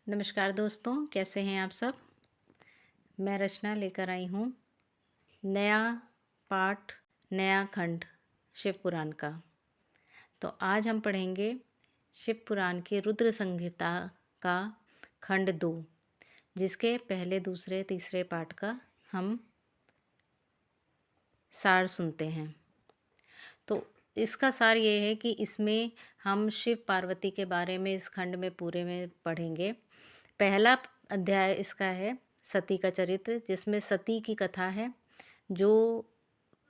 नमस्कार दोस्तों, कैसे हैं आप सब? मैं रचना लेकर आई हूँ नया पाठ, नया खंड शिव पुराण का। तो आज हम पढ़ेंगे शिव पुराण की रुद्र संहिता का खंड 2, जिसके पहले, दूसरे, तीसरे पाठ का हम सार सुनते हैं। तो इसका सार ये है कि इसमें हम शिव पार्वती के बारे में इस खंड में पूरे में पढ़ेंगे। पहला अध्याय इसका है सती का चरित्र, जिसमें सती की कथा है। जो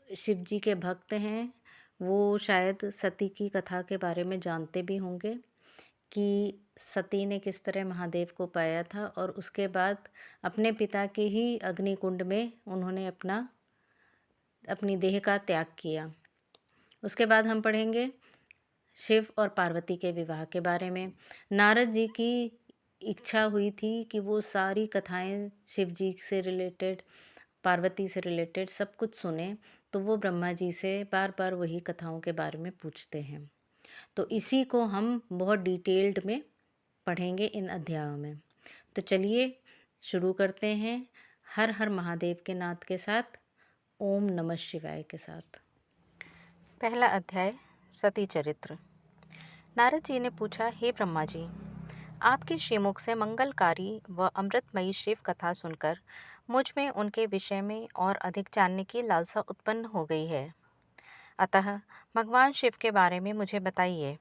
शिव जी के भक्त हैं वो शायद सती की कथा के बारे में जानते भी होंगे कि सती ने किस तरह महादेव को पाया था और उसके बाद अपने पिता के ही अग्निकुंड में उन्होंने अपनी देह का त्याग किया। उसके बाद हम पढ़ेंगे शिव और पार्वती के विवाह के बारे में। नारद जी की इच्छा हुई थी कि वो सारी कथाएं शिव जी से रिलेटेड, पार्वती से रिलेटेड सब कुछ सुने, तो वो ब्रह्मा जी से बार बार वही कथाओं के बारे में पूछते हैं। तो इसी को हम बहुत डिटेल्ड में पढ़ेंगे इन अध्यायों में। तो चलिए शुरू करते हैं हर हर महादेव के नाद के साथ, ओम नमः शिवाय के साथ। पहला अध्याय सती चरित्र। नारद जी ने पूछा, हे ब्रह्मा जी, आपके श्रीमुख से मंगलकारी व अमृतमयी शिव कथा सुनकर मुझ में उनके विषय में और अधिक जानने की लालसा उत्पन्न हो गई है। अतः भगवान शिव के बारे में मुझे बताइए।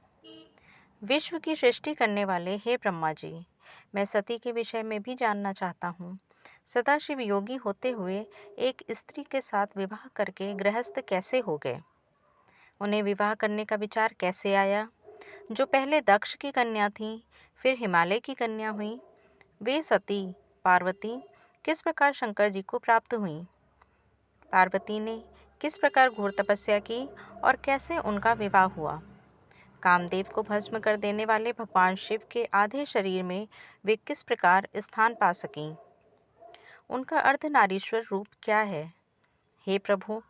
विश्व की सृष्टि करने वाले हे ब्रह्मा जी, मैं सती के विषय में भी जानना चाहता हूँ। सदाशिव योगी होते हुए एक स्त्री के साथ विवाह करके गृहस्थ कैसे हो गए? उन्हें विवाह करने का विचार कैसे आया? जो पहले दक्ष की कन्या थीं, फिर हिमालय की कन्या हुईं, वे सती पार्वती किस प्रकार शंकर जी को प्राप्त हुईं? पार्वती ने किस प्रकार घोर तपस्या की और कैसे उनका विवाह हुआ? कामदेव को भस्म कर देने वाले भगवान शिव के आधे शरीर में वे किस प्रकार स्थान पा सकीं? उनका अर्धनारीश्वर रूप क्या है? हे प्रभु,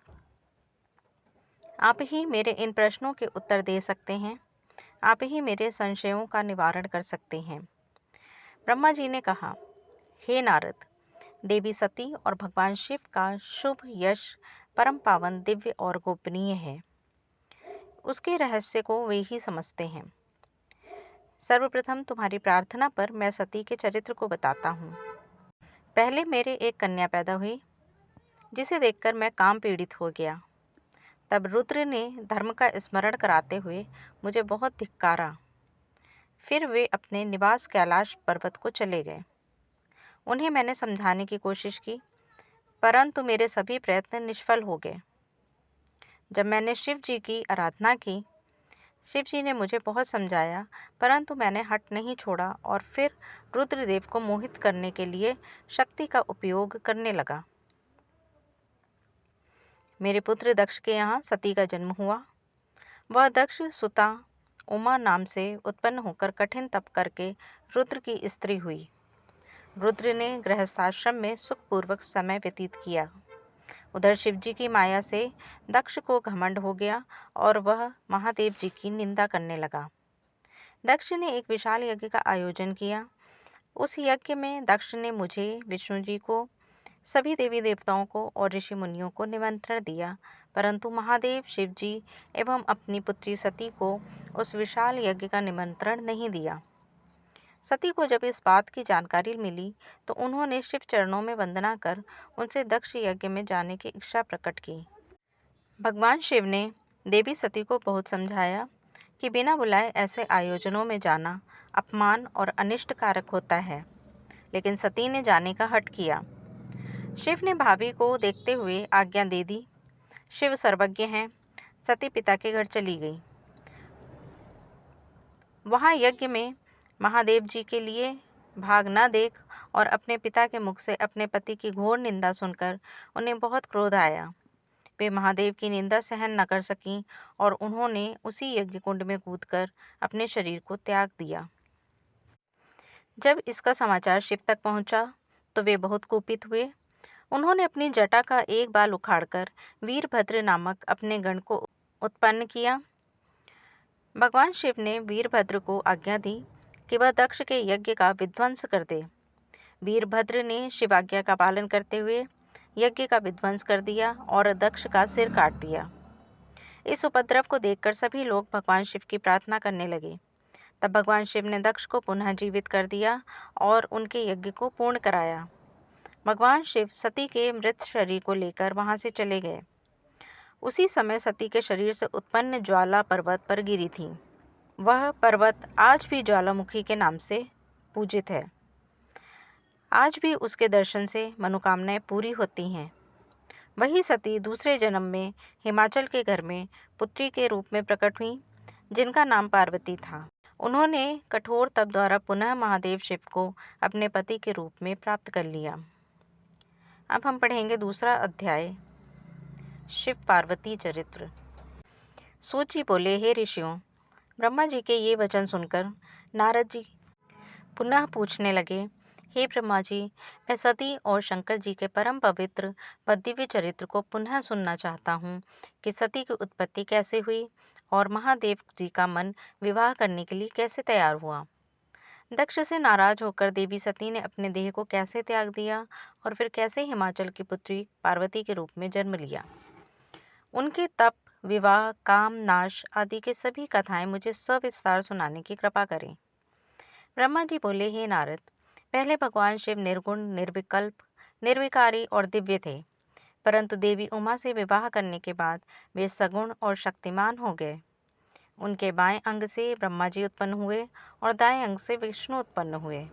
आप ही मेरे इन प्रश्नों के उत्तर दे सकते हैं। आप ही मेरे संशयों का निवारण कर सकते हैं। ब्रह्मा जी ने कहा, हे नारद, देवी सती और भगवान शिव का शुभ यश परम पावन, दिव्य और गोपनीय है। उसके रहस्य को वे ही समझते हैं। सर्वप्रथम तुम्हारी प्रार्थना पर मैं सती के चरित्र को बताता हूँ। पहले मेरे एक कन्या पैदा हुई, जिसे देखकर मैं काम पीड़ित हो गया। तब रुद्र ने धर्म का स्मरण कराते हुए मुझे बहुत धिक्कारा। फिर वे अपने निवास कैलाश पर्वत को चले गए। उन्हें मैंने समझाने की कोशिश की, परंतु मेरे सभी प्रयत्न निष्फल हो गए। जब मैंने शिव जी की आराधना की, शिव जी ने मुझे बहुत समझाया, परंतु मैंने हट नहीं छोड़ा और फिर रुद्रदेव को मोहित करने के लिए शक्ति का उपयोग करने लगा। मेरे पुत्र दक्ष के यहाँ सती का जन्म हुआ। वह दक्ष सुता उमा नाम से उत्पन्न होकर कठिन तप करके रुद्र की स्त्री हुई। रुद्र ने गृहस्थाश्रम में सुखपूर्वक समय व्यतीत किया। उधर शिवजी की माया से दक्ष को घमंड हो गया और वह महादेव जी की निंदा करने लगा। दक्ष ने एक विशाल यज्ञ का आयोजन किया। उस यज्ञ में दक्ष ने मुझे, विष्णु जी को, सभी देवी देवताओं को और ऋषि मुनियों को निमंत्रण दिया, परंतु महादेव, शिव जी एवं अपनी पुत्री सती को उस विशाल यज्ञ का निमंत्रण नहीं दिया। सती को जब इस बात की जानकारी मिली तो उन्होंने शिव चरणों में वंदना कर उनसे दक्ष यज्ञ में जाने की इच्छा प्रकट की। भगवान शिव ने देवी सती को बहुत समझाया कि बिना बुलाए ऐसे आयोजनों में जाना अपमान और अनिष्ट कारक होता है, लेकिन सती ने जाने का हठ किया। शिव ने भाभी को देखते हुए आज्ञा दे दी। शिव सर्वज्ञ हैं। सती पिता के घर चली गई। वहाँ यज्ञ में महादेव जी के लिए भाग न देख और अपने पिता के मुख से अपने पति की घोर निंदा सुनकर उन्हें बहुत क्रोध आया। वे महादेव की निंदा सहन न कर सकीं और उन्होंने उसी यज्ञ कुंड में कूदकर अपने शरीर को त्याग दिया। जब इसका समाचार शिव तक पहुंचा तो वे बहुत कुपित हुए। उन्होंने अपनी जटा का एक बाल उखाड़कर वीरभद्र नामक अपने गण को उत्पन्न किया। भगवान शिव ने वीरभद्र को आज्ञा दी कि वह दक्ष के यज्ञ का विध्वंस कर दे। वीरभद्र ने शिवाज्ञा का पालन करते हुए यज्ञ का विध्वंस कर दिया और दक्ष का सिर काट दिया। इस उपद्रव को देखकर सभी लोग भगवान शिव की प्रार्थना करने लगे। तब भगवान शिव ने दक्ष को पुनः जीवित कर दिया और उनके यज्ञ को पूर्ण कराया। भगवान शिव सती के मृत शरीर को लेकर वहां से चले गए। उसी समय सती के शरीर से उत्पन्न ज्वाला पर्वत पर गिरी थी। वह पर्वत आज भी ज्वालामुखी के नाम से पूजित है। आज भी उसके दर्शन से मनोकामनाएं पूरी होती हैं। वही सती दूसरे जन्म में हिमाचल के घर में पुत्री के रूप में प्रकट हुई, जिनका नाम पार्वती था। उन्होंने कठोर तप द्वारा पुनः महादेव शिव को अपने पति के रूप में प्राप्त कर लिया। अब हम पढ़ेंगे दूसरा अध्याय, शिव पार्वती चरित्र। सूत जी बोले, हे ऋषियों, ब्रह्मा जी के ये वचन सुनकर नारद जी पुनः पूछने लगे, हे ब्रह्मा जी, मैं सती और शंकर जी के परम पवित्र व दिव्य चरित्र को पुनः सुनना चाहता हूँ कि सती की उत्पत्ति कैसे हुई और महादेव जी का मन विवाह करने के लिए कैसे तैयार हुआ। दक्ष से नाराज होकर देवी सती ने अपने देह को कैसे त्याग दिया और फिर कैसे हिमाचल की पुत्री पार्वती के रूप में जन्म लिया। उनके तप, विवाह, काम, नाश आदि के सभी कथाएं मुझे सविस्तार सुनाने की कृपा करें। ब्रह्मा जी बोले, हे नारद, पहले भगवान शिव निर्गुण, निर्विकल्प, निर्विकारी और दिव्य थे, परंतु देवी उमा से विवाह करने के बाद वे सगुण और शक्तिमान हो गए। उनके बाएं अंग से ब्रह्मा जी उत्पन्न हुए और दाएं अंग से विष्णु उत्पन्न हुए।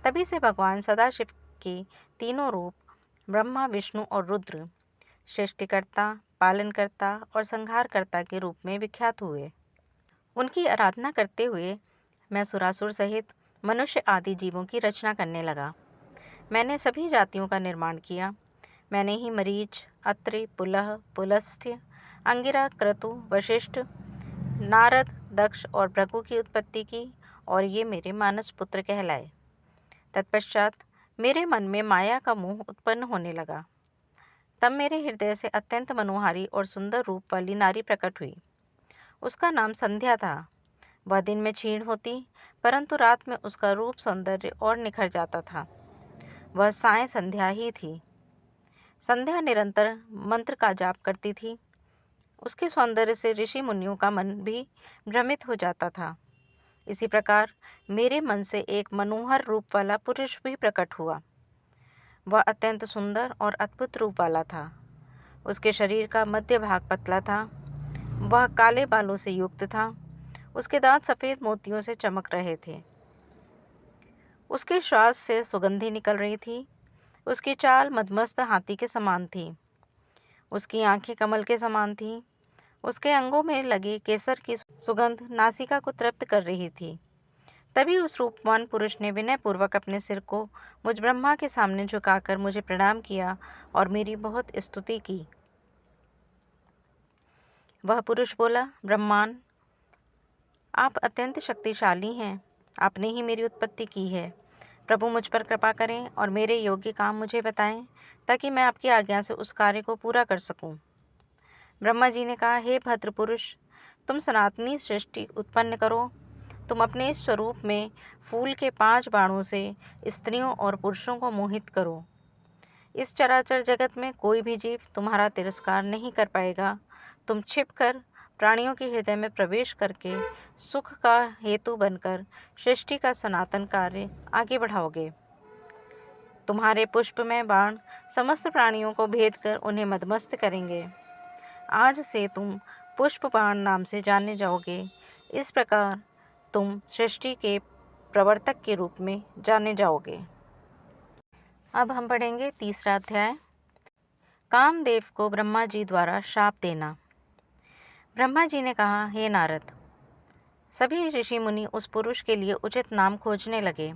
तभी से भगवान सदाशिव की तीनों रूप ब्रह्मा, विष्णु और रुद्र सृष्टिकर्ता, पालनकर्ता और संहारकर्ता के रूप में विख्यात हुए। उनकी आराधना करते हुए मैं सुरासुर सहित मनुष्य आदि जीवों की रचना करने लगा। मैंने सभी जातियों का निर्माण किया। मैंने ही मरीच, अत्रि, पुलह, पुलस्त्य, अंगिरा, क्रतु, वशिष्ठ, नारद, दक्ष और भृगु की उत्पत्ति की और ये मेरे मानस पुत्र कहलाए। तत्पश्चात मेरे मन में माया का मोह उत्पन्न होने लगा। तब मेरे हृदय से अत्यंत मनोहारी और सुंदर रूप वाली नारी प्रकट हुई। उसका नाम संध्या था। वह दिन में क्षीण होती, परंतु रात में उसका रूप सौंदर्य और निखर जाता था। वह साय संध्या ही थी। संध्या निरंतर मंत्र का जाप करती थी। उसके सौंदर्य से ऋषि मुनियों का मन भी भ्रमित हो जाता था। इसी प्रकार मेरे मन से एक मनोहर रूप वाला पुरुष भी प्रकट हुआ। वह अत्यंत सुंदर और अद्भुत रूप वाला था। उसके शरीर का मध्य भाग पतला था। वह काले बालों से युक्त था। उसके दांत सफेद मोतियों से चमक रहे थे। उसके श्वास से सुगंधी निकल रही थी। उसकी चाल मदमस्त हाथी के समान थी। उसकी आंखें कमल के समान थीं। उसके अंगों में लगी केसर की सुगंध नासिका को तृप्त कर रही थी। तभी उस रूपवान पुरुष ने विनयपूर्वक अपने सिर को मुझ ब्रह्मा के सामने झुकाकर मुझे प्रणाम किया और मेरी बहुत स्तुति की। वह पुरुष बोला, ब्रह्मान, आप अत्यंत शक्तिशाली हैं। आपने ही मेरी उत्पत्ति की है। प्रभु मुझ पर कृपा करें और मेरे योग्य काम मुझे बताएं, ताकि मैं आपकी आज्ञा से उस कार्य को पूरा कर सकूं। ब्रह्मा जी ने कहा, हे भद्र पुरुष, तुम सनातनी सृष्टि उत्पन्न करो। तुम अपने इस स्वरूप में फूल के 5 बाणों से स्त्रियों और पुरुषों को मोहित करो। इस चराचर जगत में कोई भी जीव तुम्हारा तिरस्कार नहीं कर पाएगा। तुम छिपकर प्राणियों के हृदय में प्रवेश करके सुख का हेतु बनकर सृष्टि का सनातन कार्य आगे बढ़ाओगे। तुम्हारे पुष्प में बाण समस्त प्राणियों को भेद कर उन्हें मदमस्त करेंगे। आज से तुम पुष्प बाण नाम से जाने जाओगे। इस प्रकार तुम सृष्टि के प्रवर्तक के रूप में जाने जाओगे। अब हम पढ़ेंगे तीसरा अध्याय, कामदेव को ब्रह्मा जी द्वारा शाप देना। ब्रह्मा जी ने कहा, हे नारद, सभी ऋषि मुनि उस पुरुष के लिए उचित नाम खोजने लगे।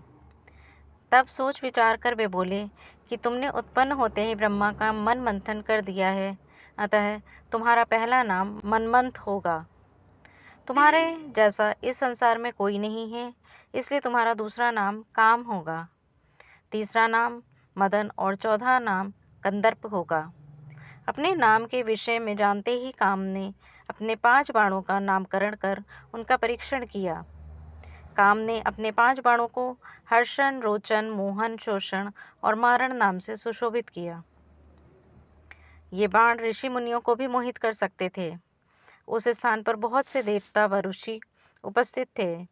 तब सोच विचार कर वे बोले कि तुमने उत्पन्न होते ही ब्रह्मा का मन मंथन कर दिया है, अतः तुम्हारा पहला नाम मनमंथ होगा। तुम्हारे जैसा इस संसार में कोई नहीं है, इसलिए तुम्हारा दूसरा नाम काम होगा, तीसरा नाम मदन और चौथा नाम कंदर्प होगा। अपने नाम के विषय में जानते ही काम ने अपने 5 बाणों का नामकरण कर उनका परीक्षण किया। काम ने अपने 5 बाणों को हर्षण, रोचन, मोहन, शोषण और मारण नाम से सुशोभित किया। ये बाण ऋषि मुनियों को भी मोहित कर सकते थे। उस स्थान पर बहुत से देवता व ऋषि उपस्थित थे।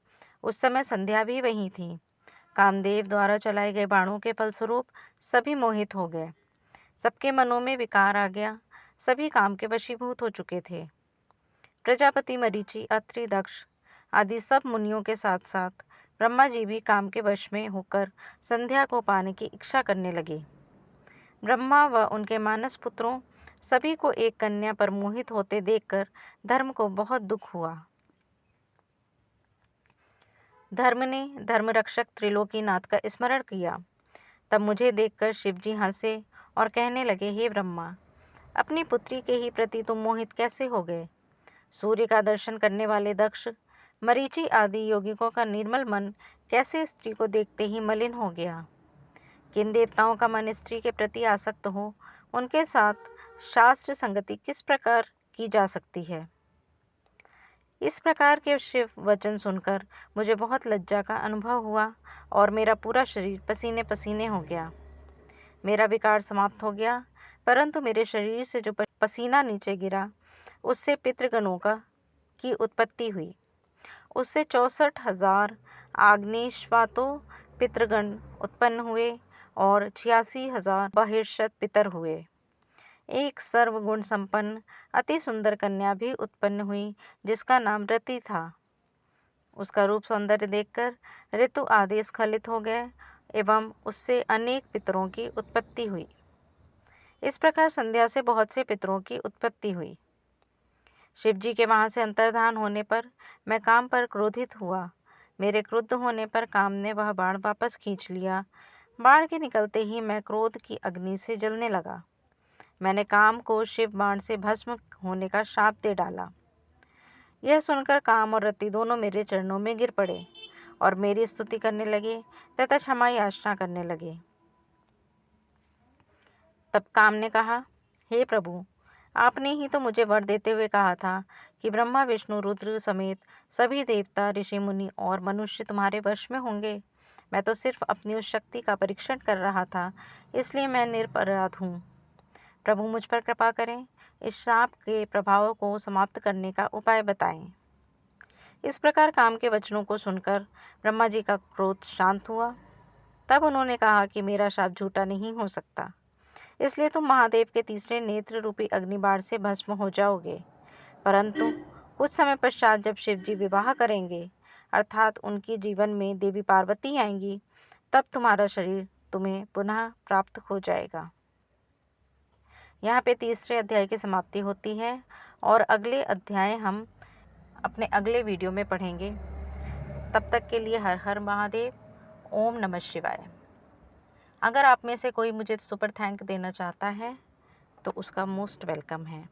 उस समय संध्या भी वहीं थी। कामदेव द्वारा चलाए गए बाणों के फलस्वरूप सभी मोहित हो गए। सबके मनों में विकार आ गया। सभी काम के वशीभूत हो चुके थे। प्रजापति, मरीचि, अत्रि, दक्ष आदि सब मुनियों के साथ साथ ब्रह्मा जी भी काम के वश में होकर संध्या को पाने की इच्छा करने लगे। ब्रह्मा व उनके मानस पुत्रों सभी को एक कन्या पर मोहित होते देखकर धर्म को बहुत दुख हुआ। धर्म ने धर्मरक्षक त्रिलोकीनाथ का स्मरण किया। तब मुझे देखकर शिवजी हंसे और कहने लगे, हे ब्रह्मा, अपनी पुत्री के ही प्रति तुम मोहित कैसे हो गए? सूर्य का दर्शन करने वाले दक्ष, मरीचि आदि यौगिकों का निर्मल मन कैसे स्त्री को देखते ही मलिन हो गया? किन देवताओं का मन स्त्री के प्रति आसक्त हो, उनके साथ शास्त्र संगति किस प्रकार की जा सकती है? इस प्रकार के शिव वचन सुनकर मुझे बहुत लज्जा का अनुभव हुआ और मेरा पूरा शरीर पसीने पसीने हो गया। मेरा विकार समाप्त हो गया, परंतु मेरे शरीर से जो पसीना नीचे गिरा उससे पितृगणों की उत्पत्ति हुई। उससे 64,000 आग्नेयश्वातो पितृगण उत्पन्न हुए और 86,000 बहिर्षत पितर हुए। एक सर्वगुण संपन्न अति सुंदर कन्या भी उत्पन्न हुई जिसका नाम रति था। उसका रूप सौंदर्य देखकर ऋतु आदि स्खलित हो गए एवं उससे अनेक पितरों की उत्पत्ति हुई। इस प्रकार संध्या से बहुत से पितरों की उत्पत्ति हुई। शिवजी के वहां से अंतर्धान होने पर मैं काम पर क्रोधित हुआ। मेरे क्रुद्ध होने पर काम ने वह बाण वापस खींच लिया। बाण के निकलते ही मैं क्रोध की अग्नि से जलने लगा। मैंने काम को शिव बाण से भस्म होने का शाप दे डाला। यह सुनकर काम और रति दोनों मेरे चरणों में गिर पड़े और मेरी स्तुति करने लगे तथा क्षमा याचना करने लगे। तब काम ने कहा, हे प्रभु, आपने ही तो मुझे वर देते हुए कहा था कि ब्रह्मा, विष्णु, रुद्र समेत सभी देवता, ऋषि, मुनि और मनुष्य तुम्हारे वश में होंगे। मैं तो सिर्फ अपनी उस शक्ति का परीक्षण कर रहा था, इसलिए मैं निरपराध हूँ। प्रभु मुझ पर कृपा करें, इस शाप के प्रभाव को समाप्त करने का उपाय बताएं। इस प्रकार काम के वचनों को सुनकर ब्रह्मा जी का क्रोध शांत हुआ। तब उन्होंने कहा कि मेरा शाप झूठा नहीं हो सकता, इसलिए तुम महादेव के तीसरे नेत्र रूपी अग्निबाण से भस्म हो जाओगे। परंतु कुछ समय पश्चात जब शिवजी विवाह करेंगे, अर्थात उनके जीवन में देवी पार्वती आएंगी, तब तुम्हारा शरीर तुम्हें पुनः प्राप्त हो जाएगा। यहाँ पे तीसरे अध्याय की समाप्ति होती है और अगले अध्याय हम अपने अगले वीडियो में पढ़ेंगे। तब तक के लिए हर हर महादेव, ओम नमः शिवाय। अगर आप में से कोई मुझे सुपर थैंक देना चाहता है तो उसका मोस्ट वेलकम है।